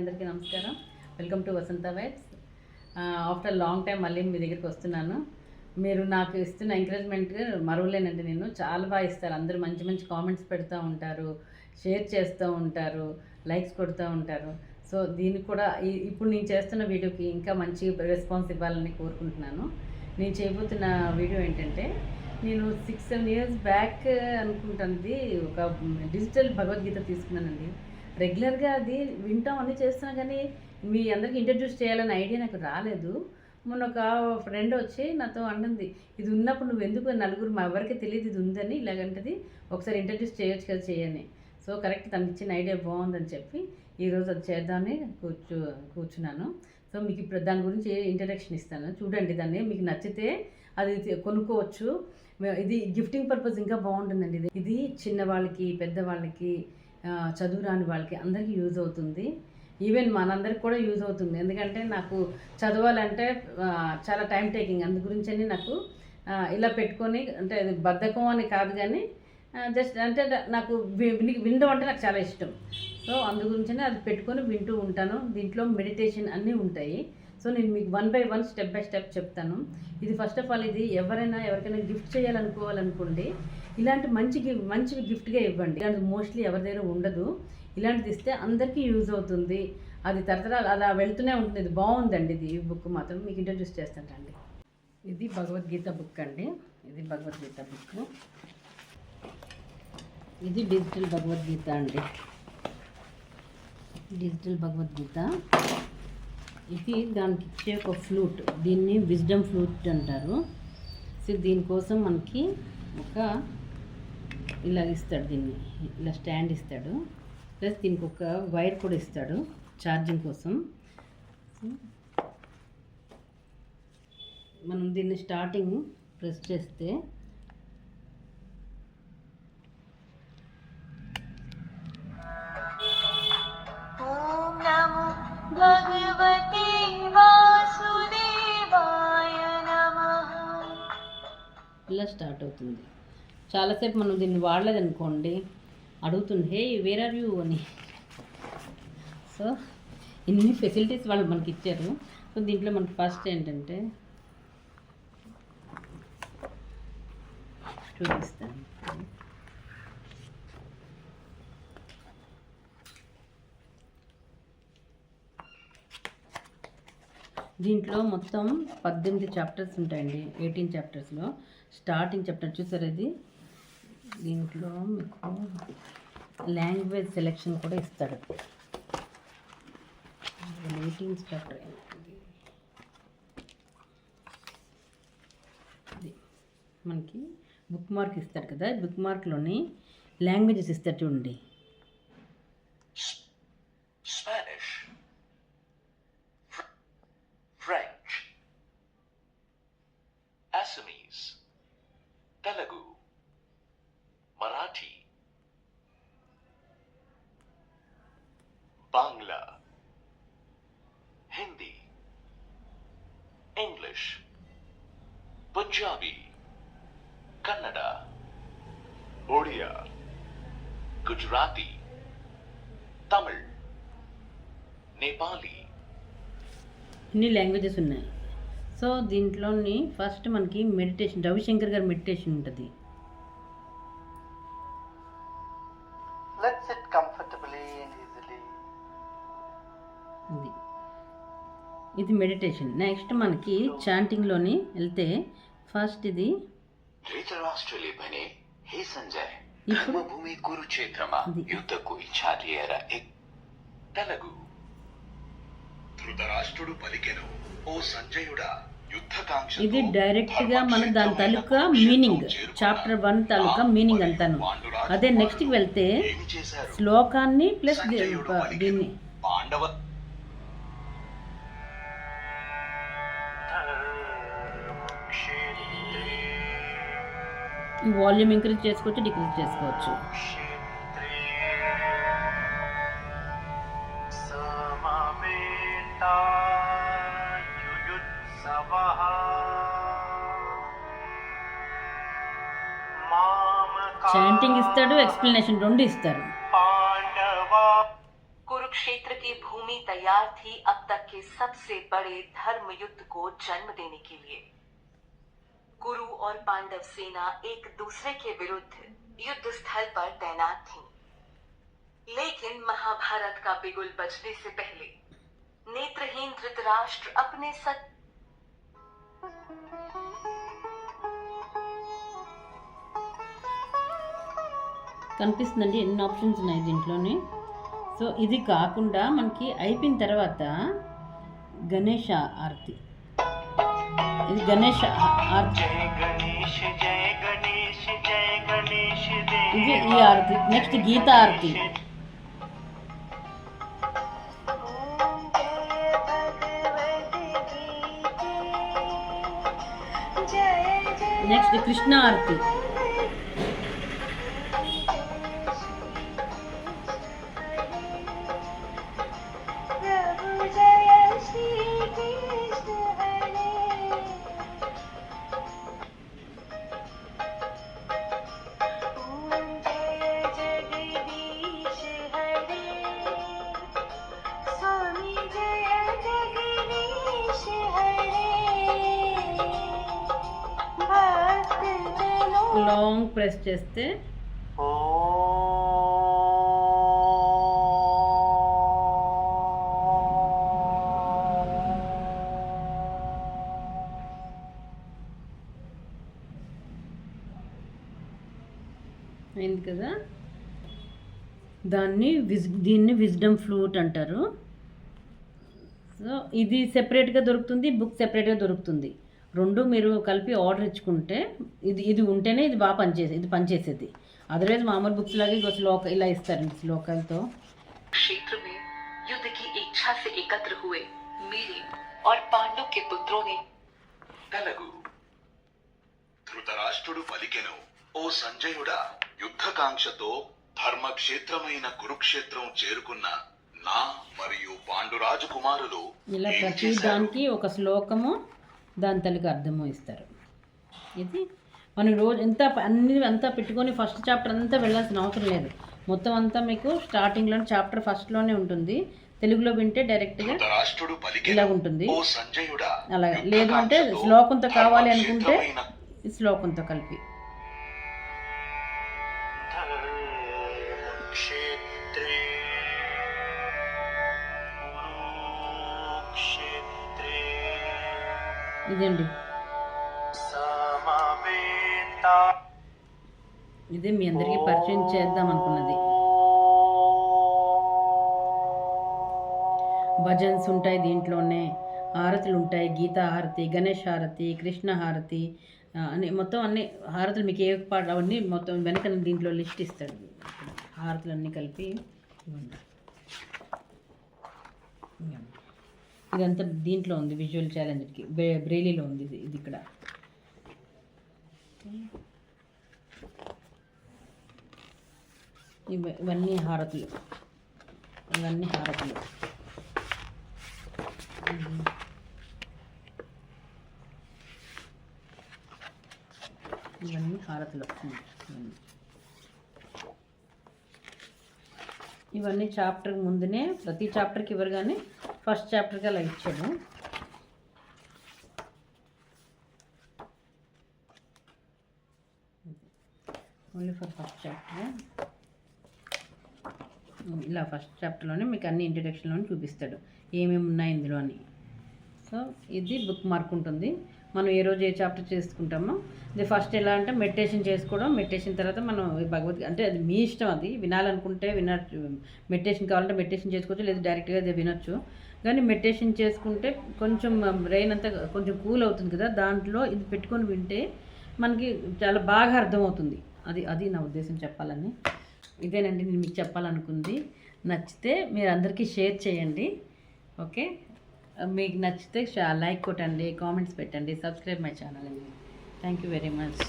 అందరికీ నమస్కారం. Welcome to Vasantha Vibes. After long time మళ్ళీ మీ దగ్గరికి వస్తున్నాను. మీరు నాకు ఇస్తున్న ఎంకరేజ్మెంట్ మరవలేనండి. నేను చాలా బాగా ఇస్తారు. అందరూ మంచి మంచి కామెంట్స్ పెడుతూ ఉంటారు, షేర్ చేస్తూ ఉంటారు, లైక్స్ కొడుతూ ఉంటారు. సో దీనికి కూడా ఇప్పుడు నేను చేస్తున్న వీడియోకి ఇంకా మంచి రెస్పాన్స్ ఇవ్వాలని కోరుకుంటున్నాను. నేను చేయబోతున్న వీడియో ఏంటంటే, నేను 6-7 years బ్యాక్ అనుకుంటానది ఒక డిజిటల్ భగవద్గీత తీసుకున్నానండి. రెగ్యులర్గా అది వింటాం అన్నీ చేస్తున్నా, కానీ మీ అందరికీ ఇంట్రడ్యూస్ చేయాలనే ఐడియా నాకు రాలేదు. మొన్న ఒక ఫ్రెండ్ వచ్చి నాతో అంటుంది, ఇది ఉన్నప్పుడు నువ్వు ఎందుకు నలుగురు మా ఎవరికి తెలియదు ఇది ఉందని, ఇలాగంటది ఒకసారి ఇంట్రడ్యూస్ చేయొచ్చు కదా చేయని. సో కరెక్ట్, తను ఇచ్చిన ఐడియా బాగుందని చెప్పి ఈరోజు అది చేద్దామని కూర్చున్నాను. సో మీకు ఇప్పుడు దాని గురించి ఇంట్రడక్షన్ ఇస్తాను, చూడండి. దాన్ని మీకు నచ్చితే అది కొనుక్కోవచ్చు. ఇది గిఫ్టింగ్ పర్పస్ ఇంకా బాగుంటుందండి. ఇది చిన్నవాళ్ళకి, పెద్దవాళ్ళకి, చదువు రాని వాళ్ళకి అందరికీ యూజ్ అవుతుంది. ఈవెన్ మనందరికి కూడా యూజ్ అవుతుంది. ఎందుకంటే నాకు చదవాలంటే చాలా టైం టేకింగ్, అందు గురించి నాకు ఇలా పెట్టుకొని, అంటే బద్ధకం అని కాదు, కానీ జస్ట్ అంటే నాకు వినడం అంటే నాకు చాలా ఇష్టం. సో అందు గురించనే అది పెట్టుకొని వింటూ ఉంటాను. దీంట్లో మెడిటేషన్ అన్నీ ఉంటాయి. సో నేను మీకు 1 by 1 స్టెప్ బై స్టెప్ చెప్తాను. ఇది ఫస్ట్ ఆఫ్ ఆల్, ఇది ఎవరికైనా గిఫ్ట్ చేయాలనుకోవాలనుకోండి, ఇలాంటి మంచి గిఫ్ట్గా ఇవ్వండి. ఇలాంటి మోస్ట్లీ ఎవరి దగ్గర ఉండదు. ఇలాంటిది ఇస్తే అందరికీ యూజ్ అవుతుంది. అది తరతరాలు అలా వెళ్తూనే ఉంటుంది. ఇది బాగుందండి. ఇది ఈ బుక్ మాత్రం మీకు ఇంట్రడ్యూస్ చేస్తానండి. ఇది భగవద్గీత బుక్ అండి. ఇది భగవద్గీత బుక్. ఇది డిజిటల్ భగవద్గీత అండి. డిజిటల్ భగవద్గీత. ఇది దానికి ఇచ్చే ఒక ఫ్లూట్, దీన్ని విజ్డమ్ ఫ్లూట్ అంటారు. సో దీనికోసం మనకి ఒక ఇలా ఇస్తాడు, దీన్ని ఇలా స్టాండ్ ఇస్తాడు, ప్లస్ దీనికి ఒక వైర్ కూడా ఇస్తాడు ఛార్జింగ్ కోసం. మనం దీన్ని స్టార్టింగ్ ప్రెస్ చేస్తే ఇలా స్టార్ట్ అవుతుంది. చాలాసేపు మనం దీన్ని వాడలేదనుకోండి, అడుగుతుంది, హే వేర్ ఆర్ యూ అని. సో ఇన్ని ఫెసిలిటీస్ వాళ్ళు మనకి ఇచ్చారు. సో దీంట్లో మనకి ఫస్ట్ ఏంటంటే చూపిస్తాను. దీంట్లో మొత్తం 18 చాప్టర్స్ ఉంటాయండి. 18 చాప్టర్స్లో స్టార్టింగ్ చాప్టర్ చూసారు ఇది. దీంట్లో మీకు లాంగ్వేజ్ సెలెక్షన్ కూడా ఇస్తాడు. 18th చాప్టర్ ఇది మనకి బుక్ మార్క్ ఇస్తాడు కదా. బుక్ మార్క్లోని లాంగ్వేజెస్ ఇస్తాడు చూడండి. Spanish, French, Assamese, Telugu, Marathi, Bangla, Hindi, English, Punjabi, Kannada, Odia, Gujarati, Tamil, Nepali, ఇన్ని లాంగ్వేజెస్ ఉన్నాయి. సో దీంట్లోని ఫస్ట్ మనకి మెడిటేషన్, రవిశంకర్ గారి మెడిటేషన్ ఉంటుంది. Let's sit comfortably and easily. ఇది మెడిటేషన్. నెక్స్ట్ మనకి చాంటింగ్లోని వెళ్తే ఫస్ట్ ఇది ధృతరాష్ట్రులే బనే హే సంజయ్ ధర్మభూమి కురుక్షేత్రమా యుద్ధకు ఇచ్చారియర తెలుగు. ధృతరాష్ట్రుడు పలికెను, ఓ సంజయుడా యుద్ధకాంక్ష. ఇది డైరెక్ట్గా మన దాని తాలూకా మీనింగ్, చాప్టర్ 1 తాలూకా మీనింగ్ అంతాను. అదే నెక్స్ట్కి వెళ్తే శ్లోకాన్ని ప్లస్ దీన్ని పాండవ వాల్యూమ్ ఇంక్రీజ్ చేసుకోవచ్చు, డిక్రీజ్ చేసుకోవచ్చు. చాంటింగ్ ఇస్తాడు, ఎక్స్ప్లెనేషన్ 2 ఇస్తారు. कुरुक्षेत्र की की भूमि तैयार थी अब तक के सबसे बड़े धर्म युद्ध को जन्म देने के लिए। कुरु और पांडव सेना एक दूसरे के विरुद्ध युद्ध स्थल पर तैनात थी, लेकिन महाभारत का बिगुल बजने से पहले नेत्रहीन धृतराष्ट्र अपने కనిపిస్తుందండి ఎన్ని ఆప్షన్స్ ఉన్నాయి దీంట్లోనే. సో ఇది కాకుండా మనకి అయిపోయిన తర్వాత గణేష ఆరతి, ఇది గణేష ఆరతి, ఇది ఈ ఆరతి. నెక్స్ట్ గీతా ఆరతి, నెక్స్ట్ కృష్ణ ఆరతి, లాంగ్ ప్రెస్ చేస్తే అయింది కదా. దీన్ని విజ్డమ్ ఫ్లూట్ అంటారు. సో ఇది సెపరేట్గా దొరుకుతుంది, బుక్ సెపరేట్గా దొరుకుతుంది. రెండు మీరు కలిపి ఆర్డర్ ఇచ్చుకుంటే ఇది ఉంటేనే ఇది బాగా పనిచేసేది. అదర్వైజ్ మామూలు బుక్స్ లాగే ఇలా ఇస్తారండి శ్లోకాలతో. क्षेत्र में युद्ध की इच्छा से एकत्र हुए मेरे और पांडु के पुत्रों ने తెలుగు ధృతరాష్ట్రుడు పలికెను, ఓ సంజయుడా, యుద్ధకాంక్షతో ధర్మక్షేత్రమైన కురుక్షేత్రం చేరుకున్న నా మరియు పాండురాజు కుమారులు ఇలా ఏం ప్రతి చేశారు? దానికి ఒక శ్లోకము దాని తల్లికి అర్థము ఇస్తారు. ఇది మనం రోజు అంతా పెట్టుకొని ఫస్ట్ చాప్టర్ అంతా వెళ్ళాల్సిన అవసరం లేదు. మొత్తం అంతా మీకు స్టార్టింగ్లో చాప్టర్ ఫస్ట్లోనే ఉంటుంది. తెలుగులో వింటే డైరెక్ట్గా ధృతరాష్ట్రుడు పలికెను, ఇలా ఉంటుంది. ఓ సంజయుడా, అలా లేదు అంటే యుద్ధకాంక్షతో శ్లోకంతో కావాలి అనుకుంటే ధర్మక్షేత్రమైన ఈ శ్లోకంతో కలిపి క్షేత్రే కురుక్షేత్రే ఇదండి. సమవేత ఇదే మీ అందరికీ పరిచయం చేద్దాం అనుకున్నది. భజన్స్ ఉంటాయి దీంట్లోనే, హారతులు ఉంటాయి, గీతా హారతి, గణేష్ హారతి, కృష్ణ హారతి అని మొత్తం అన్ని హారతులు మీకు ఏ పాట అవన్నీ మొత్తం వెనక దీంట్లో లిస్ట్ ఇస్తాడు. హారతులు అన్నీ కలిపి ఇవ్వండి. ఇదంతా దీంట్లో ఉంది, విజువల్ ఛాలెంజ్కి బ్రెయిలీలో ఉంది. ఇది ఇక్కడ ఇవన్నీ హారతులు, ఇవన్నీ హారతులు. ఇవన్నీ హారతులు. ఇవన్నీ చాప్టర్ ముందునే ప్రతి చాప్టర్కి ఇవ్వరు, కానీ ఫస్ట్ చాప్టర్కి అలా ఇచ్చాడు. Only for first chapter. ఇలా ఫస్ట్ చాప్టర్లోనే మీకు అన్ని ఇంట్రడక్షన్లోనే చూపిస్తాడు ఏమేమి ఉన్నాయి ఇందులో అని. సో ఇది బుక్ మార్క్ ఉంటుంది. మనం ఏ రోజు ఏ చాప్టర్ చేసుకుంటామో ఇది ఫస్ట్ ఎలా అంటే మెడిటేషన్ చేసుకోవడం, మెడిటేషన్ తర్వాత మనం భగవద్గీత అంటే అది మీ ఇష్టం, అది వినాలనుకుంటే వినచ్చు, మెడిటేషన్ కావాలంటే మెడిటేషన్ చేసుకోవచ్చు, లేదా డైరెక్ట్గా అది వినొచ్చు. కానీ మెడిటేషన్ చేసుకుంటే కొంచెం బ్రెయిన్ అంతా కొంచెం కూల్ అవుతుంది కదా, దాంట్లో ఇది పెట్టుకొని వింటే మనకి చాలా బాగా అర్థమవుతుంది. అది నా ఉద్దేశం చెప్పాలని. ఇదేనండి నేను మీకు చెప్పాలనుకుంది. నచ్చితే మీరు అందరికీ షేర్ చేయండి. ఓకే, మీకు నచ్చితే లైక్ కొట్టండి, కామెంట్స్ పెట్టండి, సబ్స్క్రైబ్ మై ఛానల్ అండి. Thank you very much.